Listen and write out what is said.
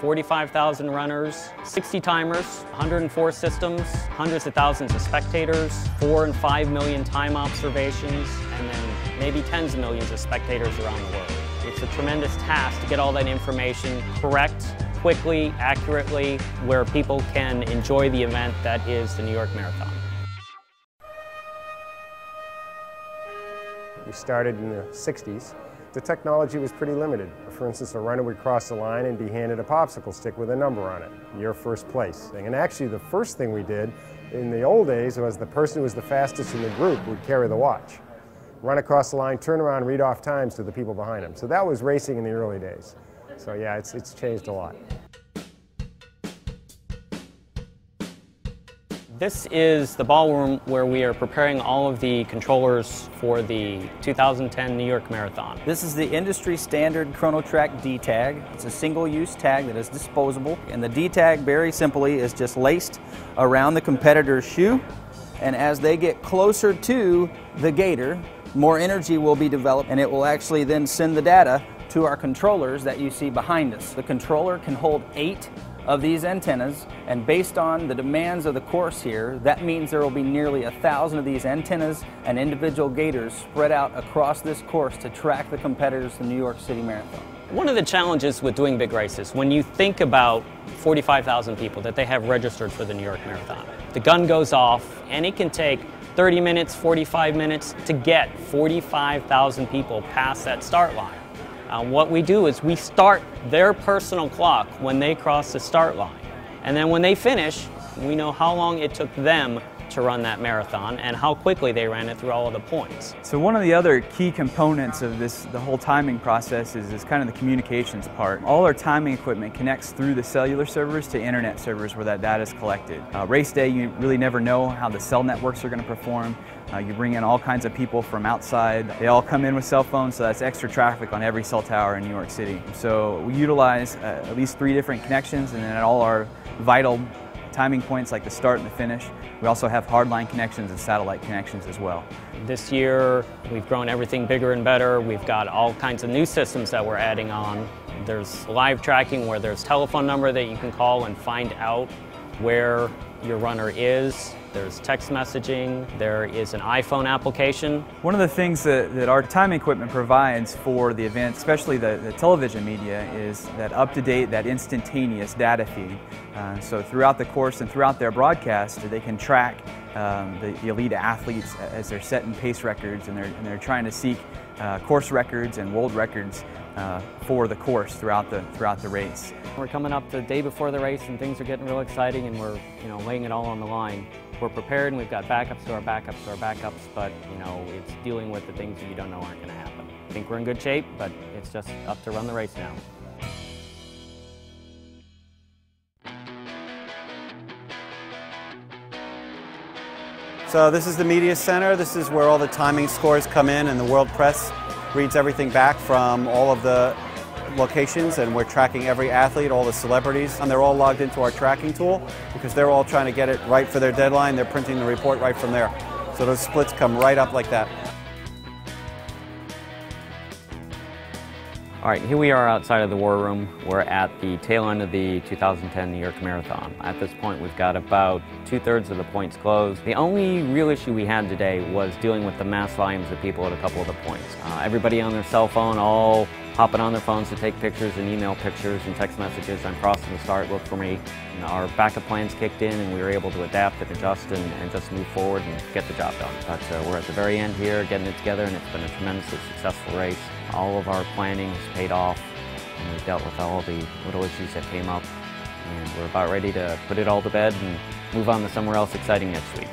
45,000 runners, 60 timers, 104 systems, hundreds of thousands of spectators, 4 and 5 million time observations, and then maybe tens of millions of spectators around the world. It's a tremendous task to get all that information correct, quickly, accurately, where people can enjoy the event that is the New York Marathon. We started in the 60s. The technology was pretty limited. For instance, a runner would cross the line and be handed a popsicle stick with a number on it, your first place. And actually the first thing we did in the old days was the person who was the fastest in the group would carry the watch. Run across the line, turn around, read off times to the people behind him. So that was racing in the early days. So yeah, it's changed a lot. This is the ballroom where we are preparing all of the controllers for the 2010 New York Marathon. This is the industry standard ChronoTrack D-tag. It's a single-use tag that is disposable, and the D-tag very simply is just laced around the competitor's shoe, and as they get closer to the gator, more energy will be developed, and it will actually then send the data to our controllers that you see behind us. The controller can hold 8 of these antennas, and based on the demands of the course here, that means there will be nearly 1,000 of these antennas and individual gators spread out across this course to track the competitors to the New York City Marathon. One of the challenges with doing big races, when you think about 45,000 people that they have registered for the New York Marathon, the gun goes off and it can take 30 minutes, 45 minutes to get 45,000 people past that start line. What we do is we start their personal clock when they cross the start line. And then when they finish, we know how long it took them to run that marathon and how quickly they ran it through all of the points. So one of the other key components of the whole timing process is kind of the communications part. All our timing equipment connects through the cellular servers to internet servers where that data is collected. Race day, you really never know how the cell networks are going to perform. You bring in all kinds of people from outside. They all come in with cell phones, so that's extra traffic on every cell tower in New York City. So we utilize at least 3 different connections, and then at all our vital timing points like the start and the finish. We also have hardline connections and satellite connections as well. This year we've grown everything bigger and better. We've got all kinds of new systems that we're adding on. There's live tracking where there's a telephone number that you can call and find out where your runner is. There's text messaging. There is an iPhone application. One of the things that our timing equipment provides for the event, especially the television media, is that up-to-date, that instantaneous data feed. So throughout the course and throughout their broadcast, they can track the elite athletes as they're setting pace records, and they're trying to seek course records and world records for the course throughout the race. We're coming up the day before the race and things are getting real exciting, and we're laying it all on the line. We're prepared and we've got backups to our backups to our backups, but it's dealing with the things that you don't know aren't going to happen. I think we're in good shape, but it's just up to run the race now. So this is the media center. This is where all the timing scores come in, and the world press reads everything back from all of the locations, and we're tracking every athlete, all the celebrities, and they're all logged into our tracking tool because they're all trying to get it right for their deadline. They're printing the report right from there. So those splits come right up like that. All right, here we are outside of the war room. We're at the tail end of the 2010 New York Marathon. At this point, we've got about 2/3 of the points closed. The only real issue we had today was dealing with the mass volumes of people at a couple of the points. Everybody on their cell phone, all hopping on their phones to take pictures and email pictures and text messages. I'm crossing the start, look for me. Our backup plans kicked in and we were able to adapt and adjust and just move forward and get the job done. But we're at the very end here, getting it together, and it's been a tremendously successful race. All of our planning has paid off, and we've dealt with all the little issues that came up, and we're about ready to put it all to bed and move on to somewhere else exciting next week.